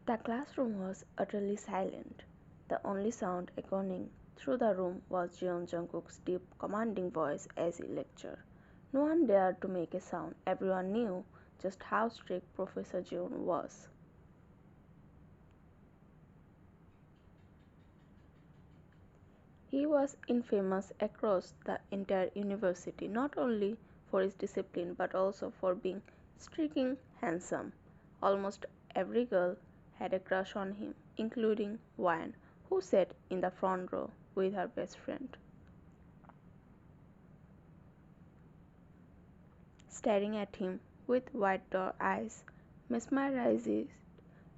The classroom was utterly silent. The only sound echoing through the room was Jungkook's deep, commanding voice as he lectured. No one dared to make a sound. Everyone knew just how strict Professor Jeon was. He was infamous across the entire university, not only for his discipline but also for being streaking handsome. Almost every girl had a crush on him, including Wyan, who sat in the front row with her best friend, staring at him with wide eyes, mesmerized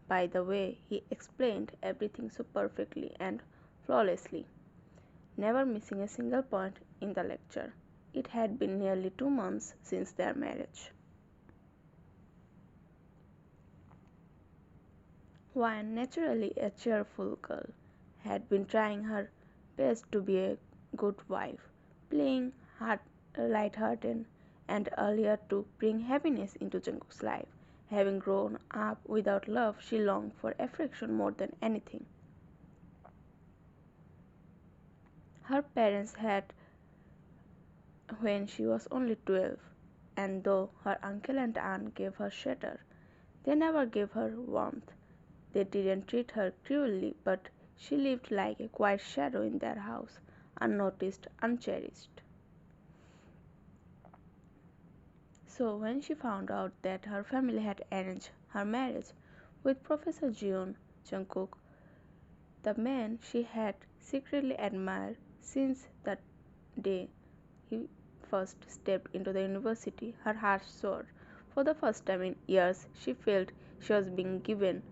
by the way he explained everything so perfectly and flawlessly, never missing a single point in the lecture. It had been nearly 2 months since their marriage. Wyan, naturally a cheerful girl, had been trying her best to be a good wife, playing light-hearted and earlier to bring happiness into Jungkook's life. Having grown up without love, she longed for affection more than anything. Her parents had when she was only 12, and though her uncle and aunt gave her shelter, they never gave her warmth. They didn't treat her cruelly, but she lived like a quiet shadow in their house, unnoticed, uncherished. So when she found out that her family had arranged her marriage with Professor Jungkook, the man she had secretly admired since the day he first stepped into the university, her heart soared. For the first time in years, she felt she was being given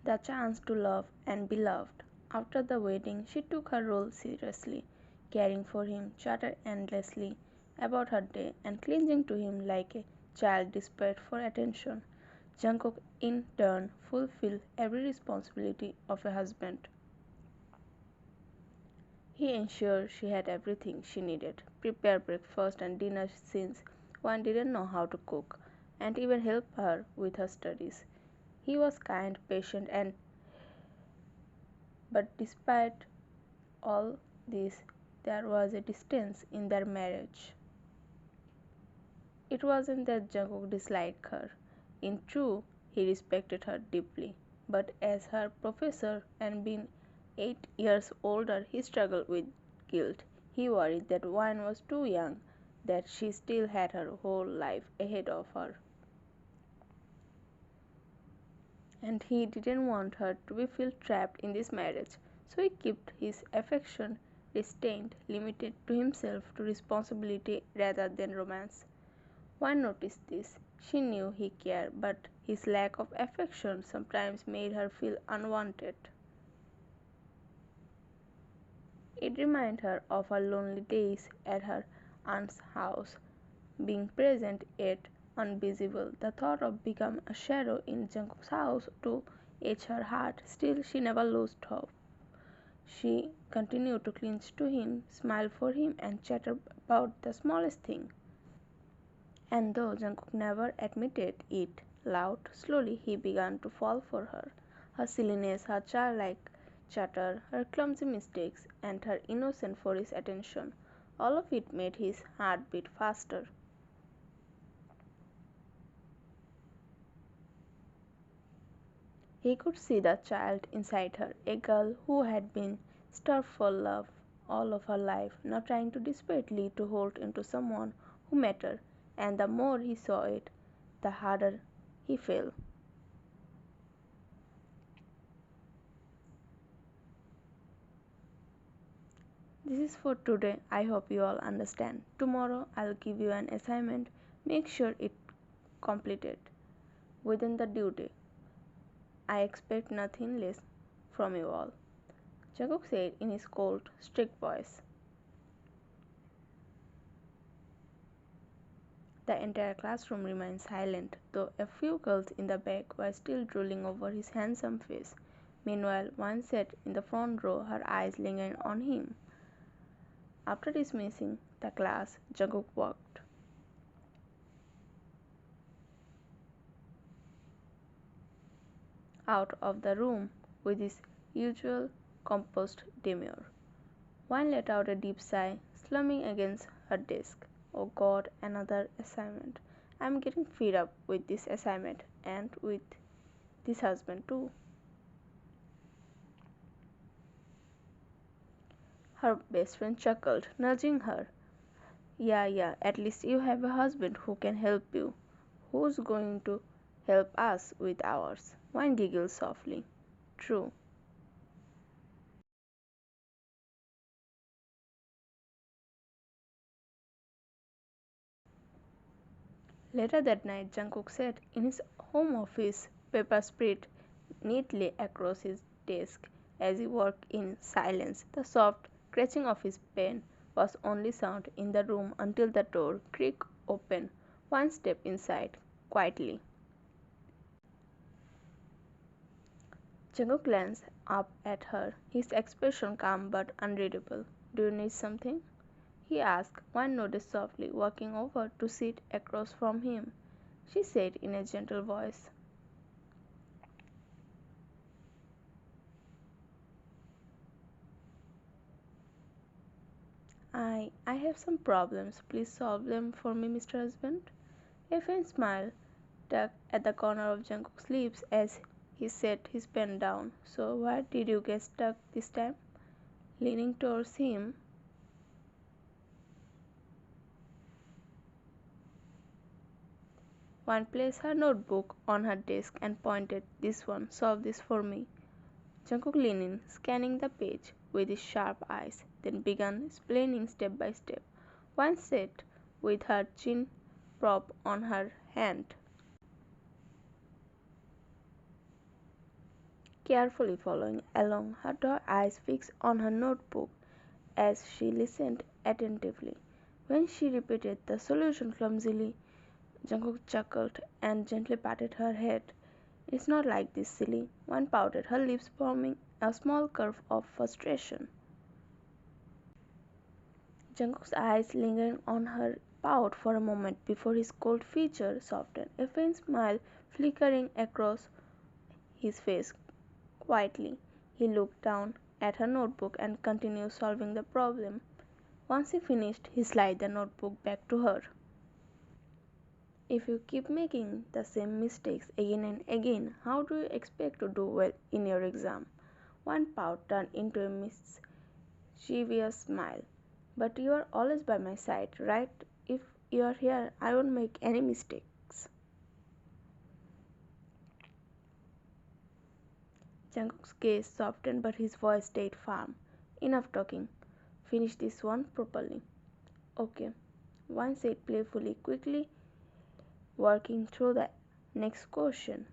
the chance to love and be loved. After the wedding, she took her role seriously, caring for him, chatted endlessly about her day, and clinging to him like a child desperate for attention. Jungkook, in turn, fulfilled every responsibility of a husband. He ensured she had everything she needed, prepared breakfast and dinner since one didn't know how to cook, and even helped her with her studies. He was kind, patient, and but despite all this, there was a distance in their marriage. It wasn't that Jungkook disliked her. In truth, he respected her deeply. But as her professor and being 8 years older, he struggled with guilt. He worried that Wine was too young, that she still had her whole life ahead of her. And he didn't want her to be feel trapped in this marriage, so he kept his affection restrained, limited to himself, to responsibility rather than romance. One noticed this. She knew he cared, but his lack of affection sometimes made her feel unwanted. It reminded her of her lonely days at her aunt's house, being present yet invisible. The thought of becoming a shadow in Jungkook's house to ache her heart. Still, she never lost hope. She continued to cling to him, smile for him, and chatter about the smallest thing. And though Jungkook never admitted it loud, slowly he began to fall for her. Her silliness, her childlike chatter, her clumsy mistakes, and her innocence for his attention, all of it made his heart beat faster. He could see the child inside her, a girl who had been starved for love all of her life, now trying to desperately to hold into someone who mattered, and the more he saw it, the harder he fell. This is for today. I hope you all understand. Tomorrow I'll give you an assignment. Make sure it completed within the due date. I expect nothing less from you all. Jungkook said in his cold, strict voice. The entire classroom remained silent, though a few girls in the back were still drooling over his handsome face. Meanwhile, one sat in the front row, her eyes lingering on him. After dismissing the class, Jungkook walked out of the room with his usual composed demeanor. One let out a deep sigh, slumping against her desk. Oh God, another assignment. I'm getting fed up with this assignment and with this husband too. Her best friend chuckled, nudging her. Yeah, yeah, at least you have a husband who can help you. Who's going to help us with ours? One giggled softly. True. Later that night, Jungkook sat in his home office, paper spread neatly across his desk as he worked in silence. The soft scratching of his pen was only sound in the room until the door creaked open. One step inside, quietly. Jungkook glanced up at her, his expression calm but unreadable. Do you need something? He asked. One nodded softly, walking over to sit across from him. She said in a gentle voice, I have some problems. Please solve them for me, Mr. Husband. A faint smile tugged at the corner of Jungkook's lips as he set his pen down. So where did you get stuck this time? Leaning towards him, One placed her notebook on her desk and pointed, This one, solve this for me. Jungkook leaned in, scanning the page with his sharp eyes, then began explaining step by step. One sat with her chin propped on her hand, carefully following along, her dark eyes fixed on her notebook as she listened attentively. When she repeated the solution clumsily, Jungkook chuckled and gently patted her head. It's not like this, silly. One pouted, her lips forming a small curve of frustration. Jungkook's eyes lingered on her pout for a moment before his cold features softened, a faint smile flickering across his face. Quietly, he looked down at her notebook and continued solving the problem. Once he finished, he slid the notebook back to her. If you keep making the same mistakes again and again, how do you expect to do well in your exam? One pout turned into a mischievous smile. But you are always by my side, right? If you are here, I won't make any mistakes. Jungkook's gaze softened, but his voice stayed firm. Enough talking. Finish this one properly. Okay. One said playfully, quickly working through the next question.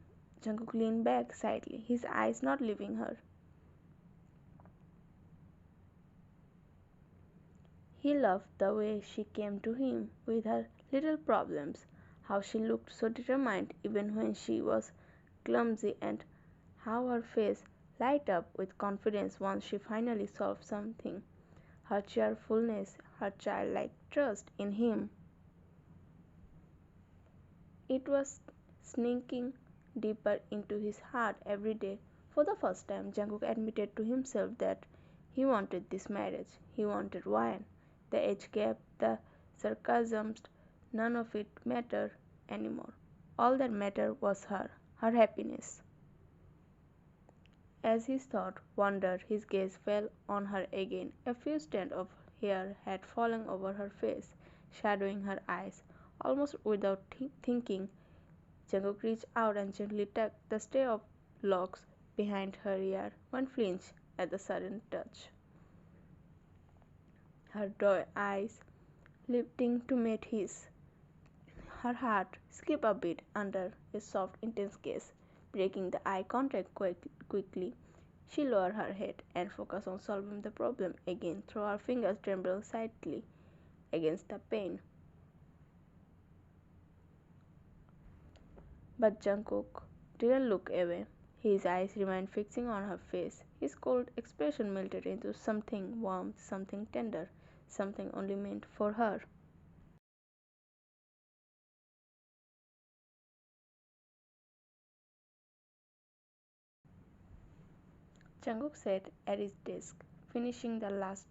Jungkook leaned back slightly, his eyes not leaving her. He loved the way she came to him with her little problems, how she looked so determined even when she was clumsy, and how her face lighted up with confidence once she finally solved something. Her cheerfulness, her childlike trust in him. It was sinking deeper into his heart every day. For the first time, Jungkook admitted to himself that he wanted this marriage. He wanted wine. The age gap, the sarcasm, none of it mattered anymore. All that mattered was her happiness. As his thought wandered, his gaze fell on her again. A few strands of hair had fallen over her face, shadowing her eyes. Almost without thinking, Jungkook reached out and gently tucked the stray of locks behind her ear. One flinched at the sudden touch, her dark eyes lifting to meet his. Her heart skipped a beat under his soft, intense gaze. Breaking the eye contact quickly, she lowered her head and focused on solving the problem again, though her fingers trembled slightly against the pane. But Jungkook didn't look away. His eyes remained fixing on her face. His cold expression melted into something warm, something tender, something only meant for her. Jungkook sat at his desk, finishing the last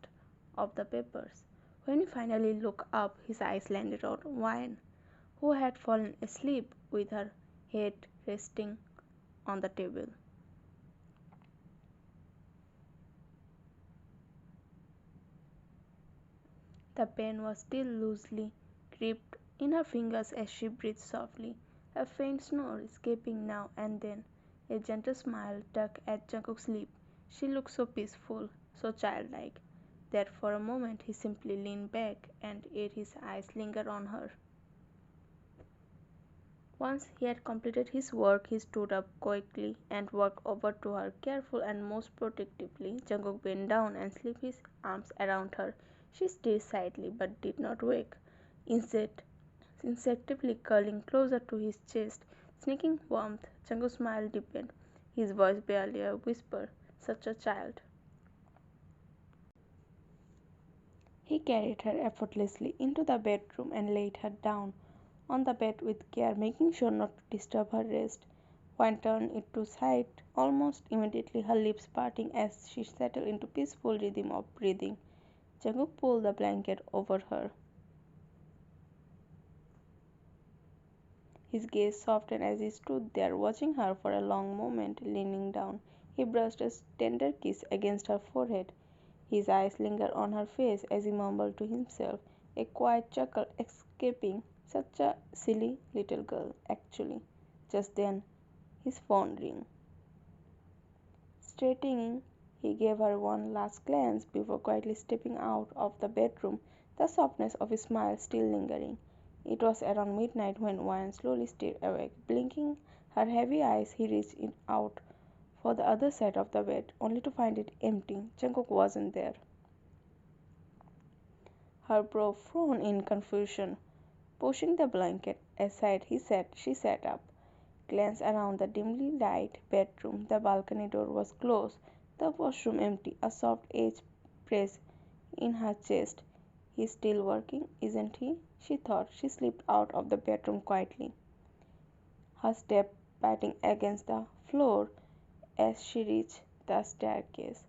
of the papers. When he finally looked up, his eyes landed on Wayne, who had fallen asleep with her head resting on the table. The pen was still loosely gripped in her fingers as she breathed softly, a faint snore escaping now and then. A gentle smile tugged at Jungkook's lip. She looked so peaceful, so childlike, that for a moment he simply leaned back and let his eyes linger on her. Once he had completed his work, he stood up quickly and walked over to her. Careful and most protectively, Jungkook bent down and slipped his arms around her. She stirred slightly but did not wake. Instead, instinctively curling closer to his chest, sneaking warmth, Jungkook's smile deepened, his voice barely a whisper. Such a child. He carried her effortlessly into the bedroom and laid her down on the bed with care, making sure not to disturb her rest. One turned it to side almost immediately, her lips parting as she settled into peaceful rhythm of breathing. Jungkook pulled the blanket over her. His gaze softened as he stood there, watching her for a long moment. Leaning down, he brushed a tender kiss against her forehead. His eyes lingered on her face as he mumbled to himself, a quiet chuckle escaping. Such a silly little girl, actually. Just then, his phone rang. Straightening, he gave her one last glance before quietly stepping out of the bedroom, the softness of his smile still lingering. It was around midnight when Wyan slowly stayed awake. Blinking her heavy eyes, he reached out for the other side of the bed, only to find it empty. Jungkook wasn't there. Her brow frowned in confusion. Pushing the blanket aside, she sat up, glanced around the dimly lighted bedroom. The balcony door was closed, the washroom empty, a soft edge pressed in her chest. He's still working, isn't he? She thought. She slipped out of the bedroom quietly, her step patting against the floor as she reached the staircase.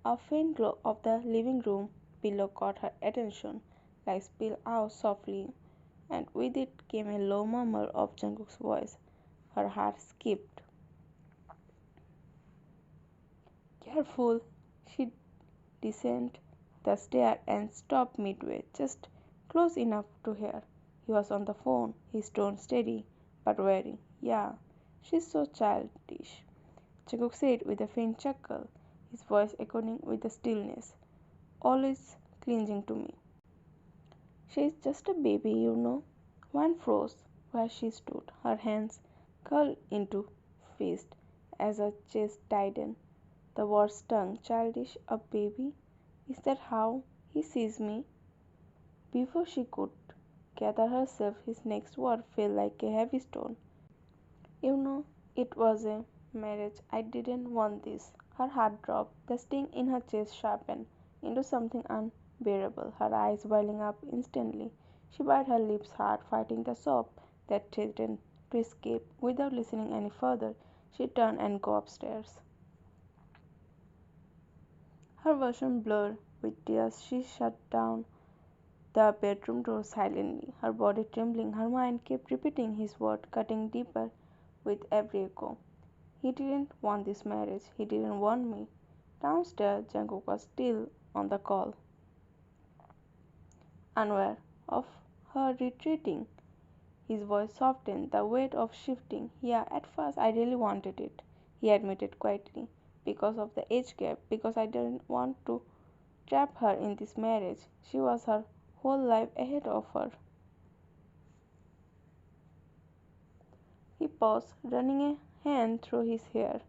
A faint glow of the living room below caught her attention. Lights spilled out softly, and with it came a low murmur of Jungkook's voice. Her heart skipped. Careful! She descended the stair and stopped midway, just close enough to hear. He was on the phone, his tone steady but wary. Yeah, she's so childish, Jungkook said with a faint chuckle, his voice echoing with the stillness. Always clinging to me. She's just a baby, you know. One froze where she stood, her hands curled into fist as her chest tightened. The word stung. Childish, a baby? Is that how he sees me? Before she could gather herself, his next word fell like a heavy stone. You know, it was a marriage. I didn't want this. Her heart dropped. The sting in her chest sharpened into something unbearable, her eyes welling up instantly. She bit her lips hard, fighting the sob that threatened to escape. Without listening any further, she turned and go upstairs. Her vision blurred with tears. She shut down the bedroom door silently, her body trembling. Her mind kept repeating his word, cutting deeper with every echo. He didn't want this marriage. He didn't want me. Downstairs, Jungkook was still on the call, unaware of her retreating. His voice softened, the weight of shifting. Yeah, at first I really wanted it, he admitted quietly. Because of the age gap, because I didn't want to trap her in this marriage. She was her whole life ahead of her. He paused, running a hand through his hair.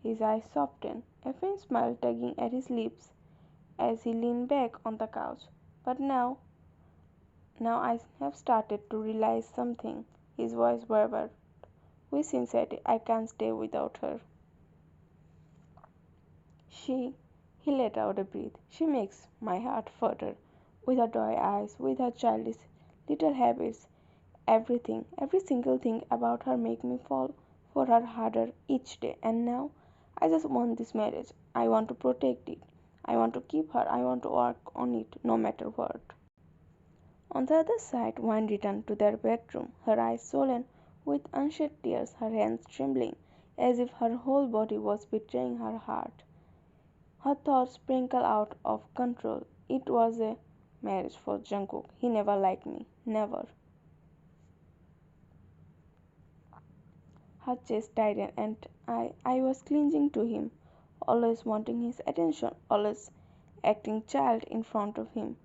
His eyes softened, a faint smile tugging at his lips as he leaned back on the couch. But now I have started to realize something. His voice wavered. With sincerity, I can't stay without her. She, he let out a breath. She makes my heart flutter. With her toy eyes, with her childish little habits, everything, every single thing about her make me fall for her harder each day. And now, I just want this marriage. I want to protect it. I want to keep her. I want to work on it no matter what. On the other side, Wine returned to their bedroom, her eyes swollen with unshed tears, her hands trembling as if her whole body was betraying her heart. Her thoughts sprinkled out of control. It was a marriage for Jungkook. He never liked me. Never. Her chest tightened and I was clinging to him, always wanting his attention, always acting child in front of him.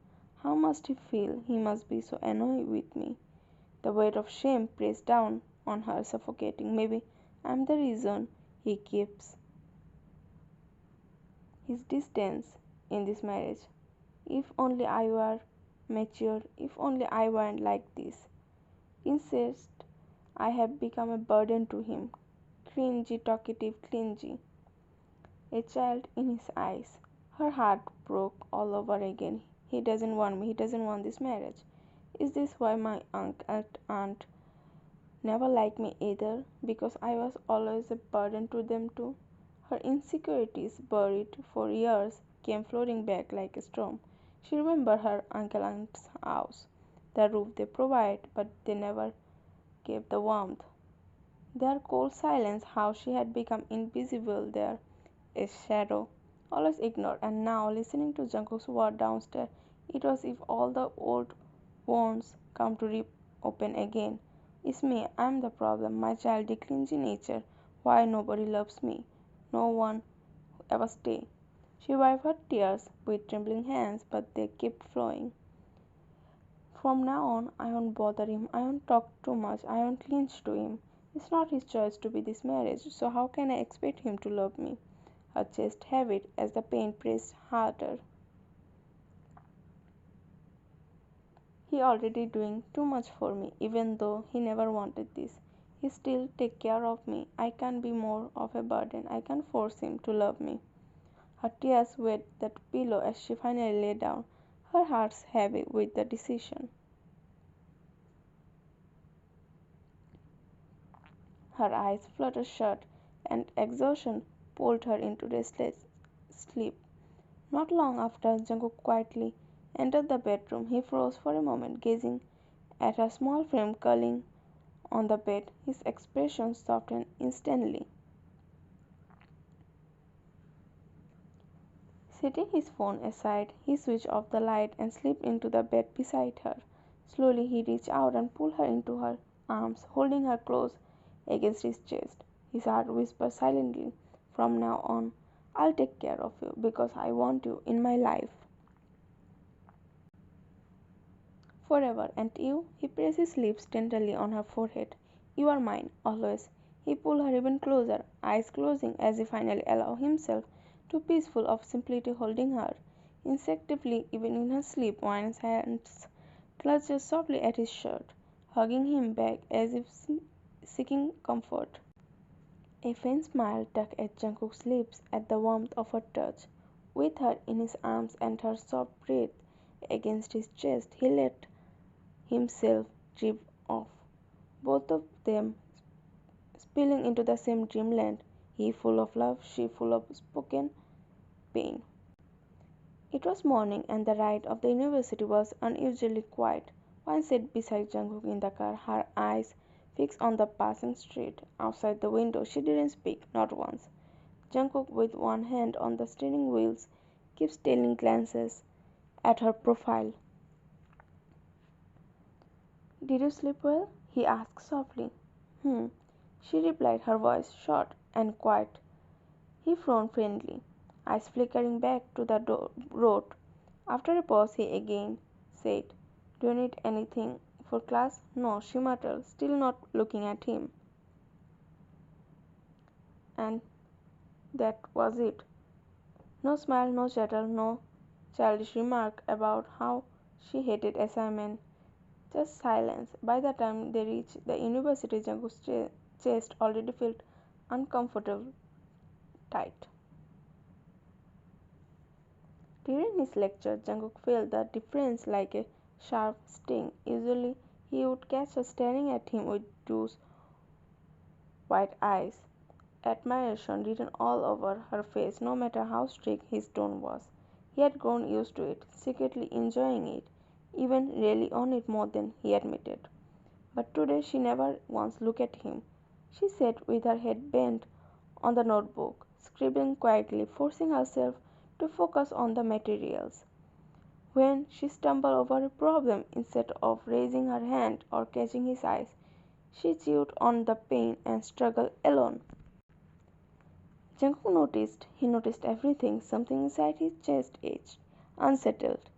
How must he feel? He must be so annoyed with me. The weight of shame pressed down on her, suffocating. Maybe I'm the reason he keeps his distance in this marriage. If only I were mature, if only I weren't like this. Instead, I have become a burden to him. Cringy, talkative, clingy. A child in his eyes. Her heart broke all over again. He doesn't want me. He doesn't want this marriage. Is this why my uncle and aunt never liked me either? Because I was always a burden to them too? Her insecurities, buried for years, came flooding back like a storm. She remembered her uncle and aunt's house, the roof they provided, but they never gave the warmth. Their cold silence, how she had become invisible there, a shadow, always ignored, and now listening to Jungkook's word downstairs, it was as if all the old wounds come to rip open again. It's me, I'm the problem, my childish clingy nature, why nobody loves me, no one ever stay. She wiped her tears with trembling hands, but they kept flowing. From now on, I won't bother him, I won't talk too much, I won't cling to him. It's not his choice to be this marriage, so how can I expect him to love me? Her chest heaved as the pain pressed harder. He already doing too much for me, even though he never wanted this. He still take care of me. I can't be more of a burden. I can't force him to love me. Her tears wet that pillow as she finally lay down, her heart heavy with the decision. Her eyes fluttered shut, and exhaustion pulled her into restless sleep. Not long after Jungkook quietly entered the bedroom, he froze for a moment, gazing at her small frame curling on the bed. His expression softened instantly. Setting his phone aside, he switched off the light and slipped into the bed beside her. Slowly he reached out and pulled her into her arms, holding her close against his chest. His heart whispered silently, "From now on, I'll take care of you because I want you in my life forever." And you? He pressed his lips tenderly on her forehead. "You are mine, always." He pulled her even closer, eyes closing as he finally allowed himself to peaceful of simply holding her. Instinctively, even in her sleep, Wine's hands clutched softly at his shirt, hugging him back as if seeking comfort. A faint smile tugged at Jungkook's lips at the warmth of her touch. With her in his arms and her soft breath against his chest, he let himself drift off, both of them spilling into the same dreamland, he full of love, she full of spoken pain. It was morning, and the ride of the university was unusually quiet. One sat beside Jungkook in the car, her eyes fixed on the passing street. Outside the window, she didn't speak, not once. Jungkook, with one hand on the steering wheels, kept stealing glances at her profile. "Did you sleep well?" he asked softly. "Hmm," she replied, her voice short and quiet. He frowned faintly, eyes flickering back to the road. After a pause he again said, "Do you need anything for class?" "No," she muttered, still not looking at him. And that was it. No smile, no chatter, no childish remark about how she hated assignment. Just silence. By the time they reached the university, Jungkook's chest already felt uncomfortable tight. During his lecture, Jungkook felt the difference like a sharp sting. Usually, he would catch her staring at him with those wide eyes, admiration written all over her face no matter how strict his tone was. He had grown used to it, secretly enjoying it, even really on it more than he admitted. But today she never once looked at him. She sat with her head bent on the notebook, scribbling quietly, forcing herself to focus on the materials. When she stumbled over a problem, instead of raising her hand or catching his eyes, she chewed on the pain and struggled alone. Jungkook noticed. He noticed everything. Something inside his chest ached, unsettled,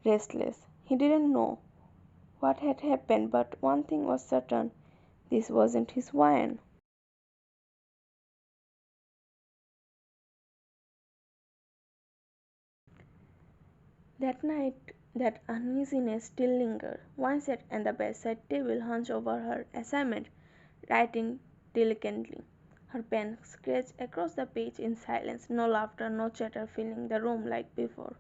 restless. He didn't know what had happened, but one thing was certain: this wasn't his wine. That night, that uneasiness still lingered. Wine sat on the bedside table, hunched over her assignment, writing diligently. Her pen scratched across the page in silence, no laughter, no chatter filling the room like before.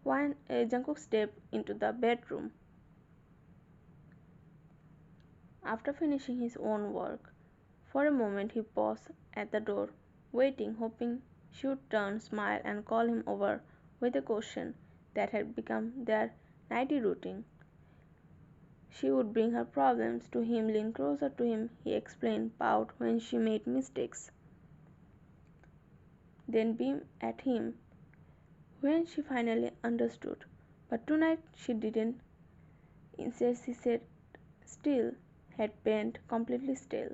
When Jungkook stepped into the bedroom after finishing his own work, for a moment he paused at the door, waiting, hoping she would turn, smile, and call him over with a question that had become their nightly routine. She would bring her problems to him, lean closer to him, he explained, pout when she made mistakes, then beam at him when she finally understood. But tonight she didn't. Instead, she sat still, head bent, completely still.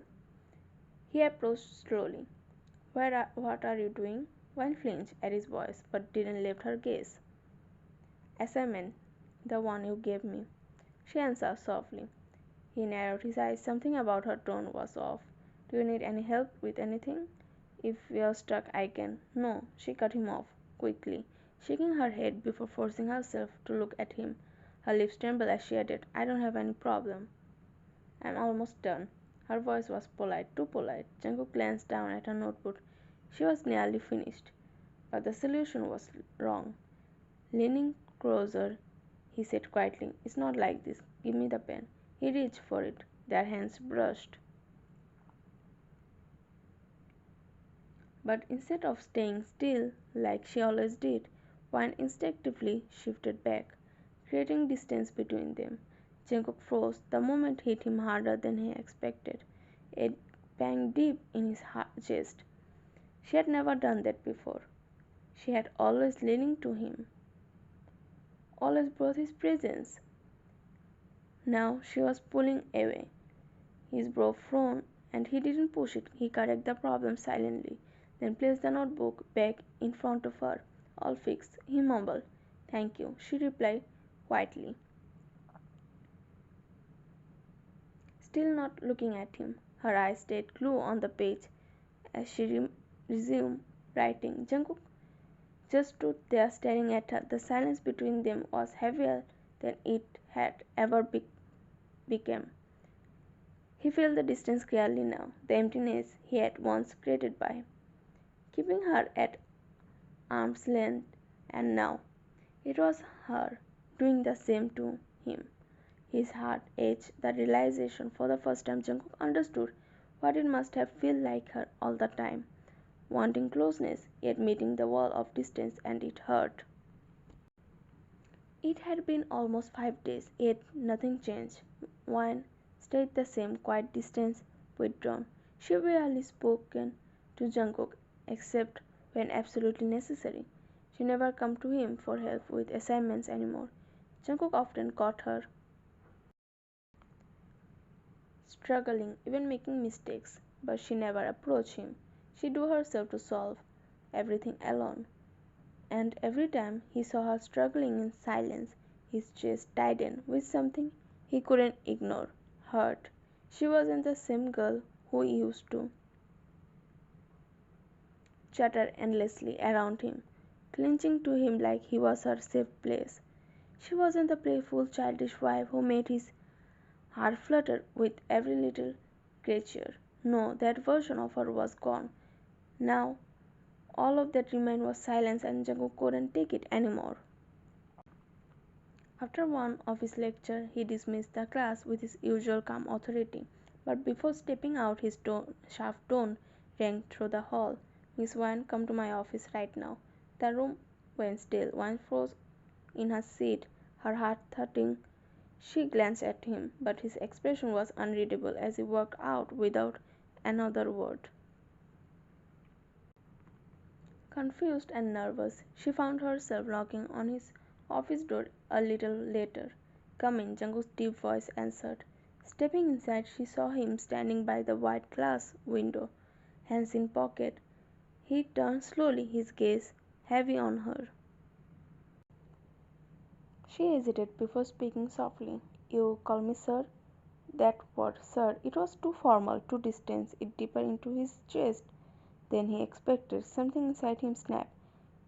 He approached slowly. What are you doing? Wine flinched at his voice, but didn't lift her gaze. Assignment, the one you gave me, she answered softly. He narrowed his eyes. Something about her tone was off. Do you need any help with anything? If you're stuck, I can. No, she cut him off quickly, shaking her head before forcing herself to look at him. Her lips trembled as she added, I don't have any problem. I'm almost done. Her voice was polite, too polite. Jungkook glanced down at her notebook. She was nearly finished, but the solution was wrong. Leaning closer, he said quietly, it's not like this. Give me the pen. He reached for it. Their hands brushed. But instead of staying still, like she always did, Wine instinctively shifted back, creating distance between them. Jungkook froze. The moment hit him harder than he expected. It banged deep in his chest. She had never done that before. She had always leaning to him, always brought his presence. Now she was pulling away. His brow frowned, and he didn't push it. He corrected the problem silently, then placed the notebook back in front of her. All fixed, he mumbled. Thank you, she replied quietly, still not looking at him. Her eyes stayed glued on the page as she resumed writing. Jungkook just stood there staring at her. The silence between them was heavier than it had ever become. He felt the distance clearly now, the emptiness he had once created by keeping her at arm's length, and now it was her doing the same to him. His heart ached the realization. For the first time, Jungkook understood what it must have felt like her all the time, wanting closeness, yet meeting the wall of distance, and it hurt. It had been almost 5 days, yet nothing changed. Wine stayed the same, quiet distance, withdrawn. She barely spoken to Jungkook, except when absolutely necessary. She never come to him for help with assignments anymore. Jungkook often caught her struggling, even making mistakes, but she never approached him. She do herself to solve everything alone. And every time he saw her struggling in silence, his chest tightened with something he couldn't ignore, hurt. She wasn't the same girl who used to chatter endlessly around him, clinging to him like he was her safe place. She wasn't the playful, childish wife who made his heart flutter with every little creature. No, that version of her was gone. Now all of that remained was silence, and Jungkook couldn't take it anymore. After one of his lectures, he dismissed the class with his usual calm authority. But before stepping out, his sharp tone rang through the hall. Miss Wine, come to my office right now. The room went still. Wine froze in her seat, her heart thudding. She glanced at him, but his expression was unreadable as he walked out without another word. Confused and nervous, she found herself knocking on his office door a little later. Come in, Jungkook's deep voice answered. Stepping inside, she saw him standing by the white glass window, hands in pocket. He turned slowly, his gaze heavy on her. She hesitated before speaking softly. You call me sir? That word, sir, it was too formal, too distant, it deeper into his chest than he expected. Something inside him snapped.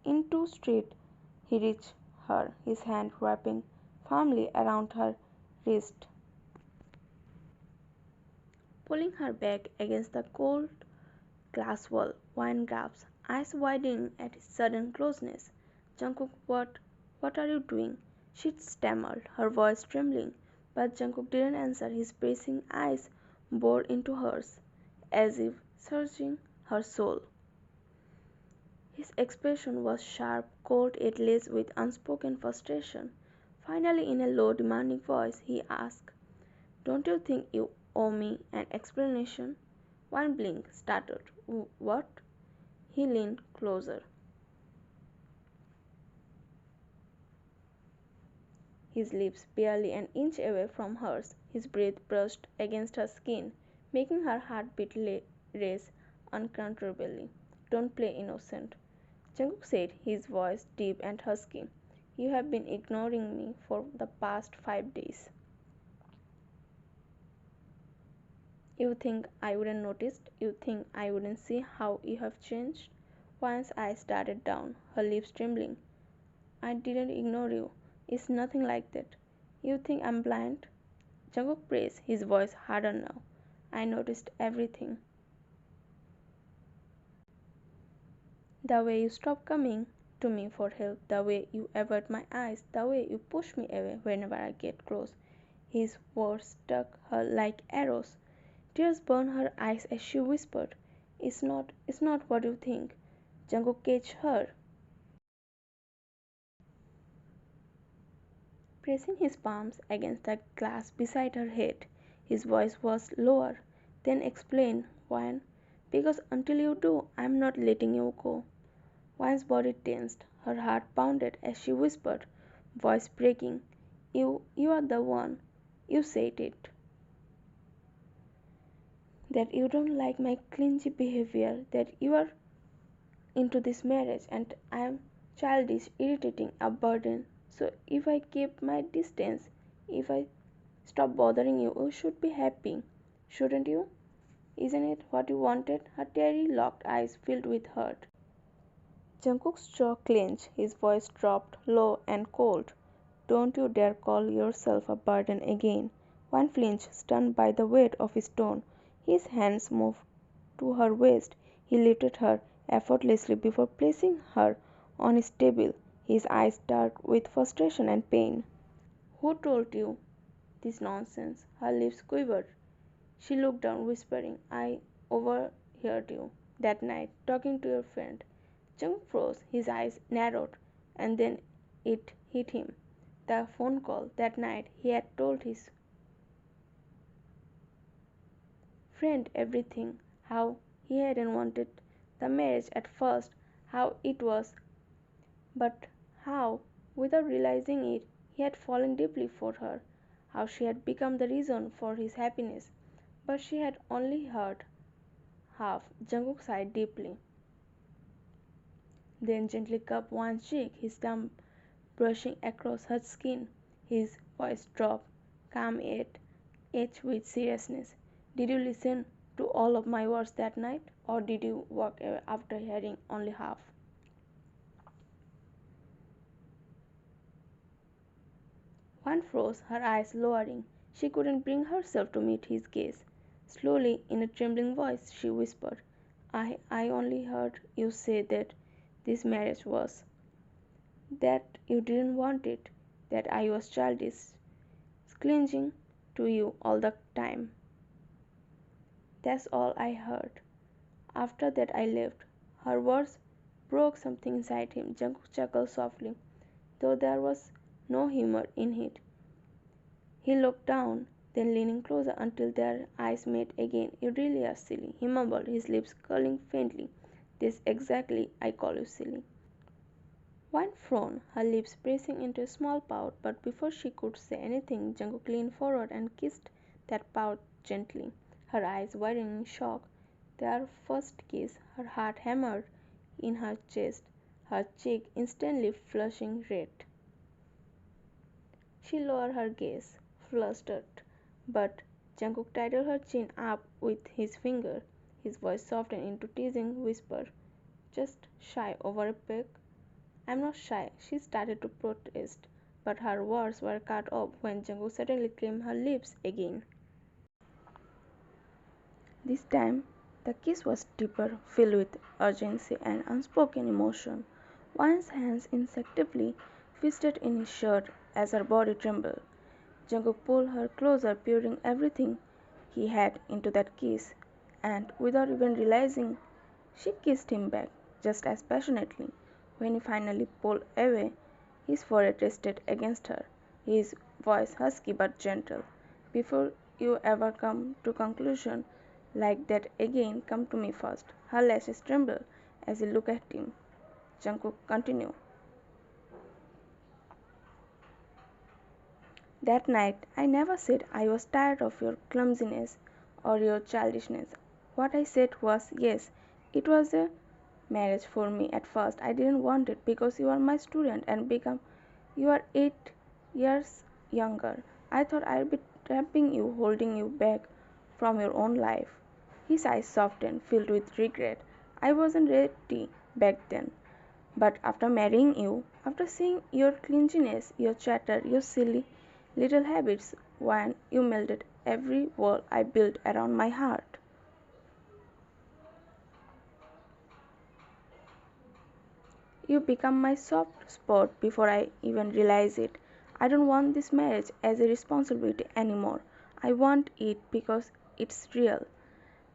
In too straight, he reached her, his hand wrapping firmly around her wrist, pulling her back against the cold glass wall. Wine gasped, eyes widening at his sudden closeness. Jungkook, what are you doing? She stammered, her voice trembling. But Jungkook didn't answer. His bracing eyes bored into hers, as if searching her soul. His expression was sharp, cold, yet laced with unspoken frustration. Finally, in a low, demanding voice, he asked, don't you think you owe me an explanation? One blink, stuttered. What? He leaned closer, his lips barely an inch away from hers. His breath brushed against her skin, making her heartbeat race uncontrollably. Don't play innocent, Jungkook said, his voice deep and husky. You have been ignoring me for the past 5 days. You think I wouldn't notice? You think I wouldn't see how you have changed? Wan's eyes darted down, her lips trembling. I didn't ignore you. It's nothing like that. You think I'm blind? Jungkook praised, his voice harder now. I noticed everything. The way you stop coming to me for help, the way you avert my eyes, the way you push me away whenever I get close. His words struck her like arrows. Tears burned her eyes as she whispered, it's not what you think. Jungkook caged her, pressing his palms against the glass beside her head. His voice was lower. Then explain, Wine, because until you do, I'm not letting you go. Wine's body tensed, her heart pounded as she whispered, voice breaking, you are the one. You said it. That you don't like my clingy behavior, that you are into this marriage and I am childish, irritating, a burden. So if I keep my distance, if I stop bothering you, you should be happy, shouldn't you? Isn't it what you wanted? Her teary locked eyes filled with hurt. Jungkook's jaw clenched, his voice dropped low and cold. Don't you dare call yourself a burden again. One flinched, stunned by the weight of his tone. His hands moved to her waist. He lifted her effortlessly before placing her on his table, his eyes dark with frustration and pain. Who told you this nonsense? Her lips quivered. She looked down, whispering, I overheard you that night talking to your friend. Jung froze, his eyes narrowed, and then it hit him. The phone call that night he had told his friend everything, how he hadn't wanted the marriage at first, how it was, but how, without realizing it, he had fallen deeply for her, how she had become the reason for his happiness. But she had only heard half. Jungkook sighed deeply, then gently cupped one cheek, his thumb brushing across her skin. His voice dropped, calm yet etched with seriousness. Did you listen to all of my words that night, or did you walk away after hearing only half? One froze, her eyes lowering. She couldn't bring herself to meet his gaze. Slowly, in a trembling voice, she whispered, I only heard you say that this marriage was, that you didn't want it, that I was childish, clinging to you all the time. That's all I heard. after that I left." Her words broke something inside him. Jungkook chuckled softly, though there was no humor in it. He looked down, then leaning closer until their eyes met again. "You really are silly," he mumbled, his lips curling faintly. "This exactly I call you silly." One frowned, her lips pressing into a small pout, but before she could say anything, Jungkook leaned forward and kissed that pout gently, her eyes widening in shock. Their first kiss, her heart hammered in her chest, her cheek instantly flushing red. She lowered her gaze, flustered, but Jungkook tidied her chin up with his finger. His voice softened into teasing whisper. "Just shy over a peck?" "I'm not shy," she started to protest, but her words were cut off when Jungkook suddenly claimed her lips again. This time, the kiss was deeper, filled with urgency and unspoken emotion. One's hands instinctively twisted in his shirt as her body trembled. Jungkook pulled her closer, pouring everything he had into that kiss, and without even realizing, she kissed him back just as passionately. When he finally pulled away, his forehead rested against her, his voice husky but gentle. "Before you ever come to conclusion like that again, come to me first." Her lashes trembled as he looked at him. Jungkook continued. "That night I never said I was tired of your clumsiness or your childishness. What I said was, yes, it was a marriage for me at first. I didn't want it because you are my student and you are 8 years younger. I thought I'd be trapping you, holding you back from your own life." His eyes softened, filled with regret. "I wasn't ready back then. But after marrying you, after seeing your clinginess, your chatter, your silly little habits, when you melted every wall I built around my heart. You become my soft spot before I even realize it. I don't want this marriage as a responsibility anymore. I want it because it's real,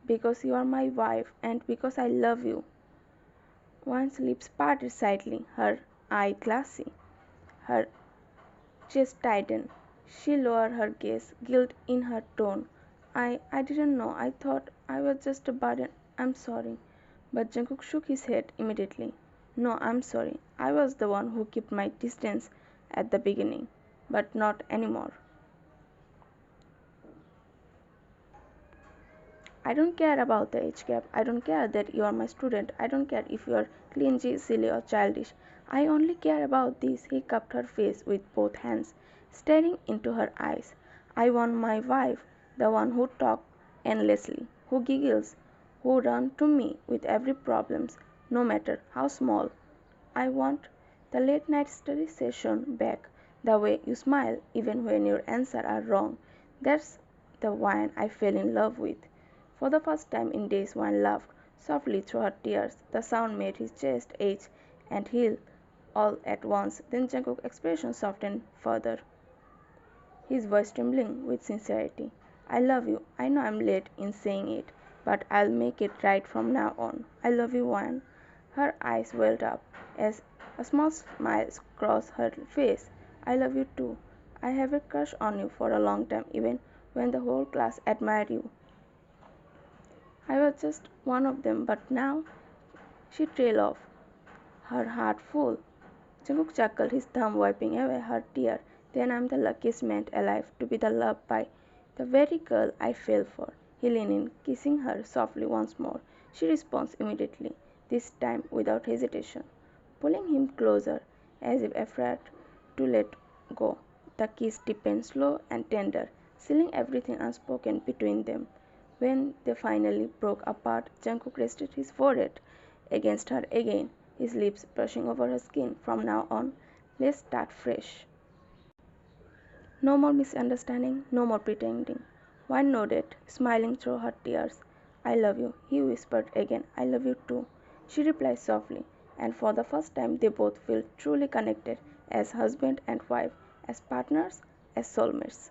because you are my wife, and because I love you." One's lips parted slightly, her eye glassy, her chest tightened. She lowered her gaze, guilt in her tone. I didn't know. I thought I was just a burden. I'm sorry." But Jungkook shook his head immediately. "No, I'm sorry. I was the one who kept my distance at the beginning, but not anymore. I don't care about the age gap. I don't care that you are my student. I don't care if you are clingy, silly, or childish. I only care about this." He cupped her face with both hands, staring into her eyes. "I want my wife, the one who talks endlessly, who giggles, who runs to me with every problem, no matter how small. I want the late night study session back, the way you smile even when your answers are wrong. That's the wine I fell in love with." For the first time in days, Wine laughed softly through her tears. The sound made his chest ache and heal all at once. Then Jungkook's expression softened further, his voice trembling with sincerity. "I love you. I know I'm late in saying it, but I'll make it right from now on. I love you, Wine." Her eyes welled up as a small smile crossed her face. "I love you too. I have a crush on you for a long time, even when the whole class admired you. I was just one of them, but now—" She trailed off, her heart full. Jungkook chuckled, his thumb wiping away her tear. "Then I'm the luckiest man alive to be loved by the very girl I fell for." He leaned in, kissing her softly once more. She responded immediately, this time without hesitation, pulling him closer as if afraid to let go. The kiss deepened, slow and tender, sealing everything unspoken between them. When they finally broke apart, Jungkook rested his forehead against her again, his lips brushing over her skin. "From now on, let's start fresh. No more misunderstanding, no more pretending." One nodded, smiling through her tears. "I love you," he whispered again. "I love you too," she replied softly, and for the first time they both felt truly connected, as husband and wife, as partners, as soulmates.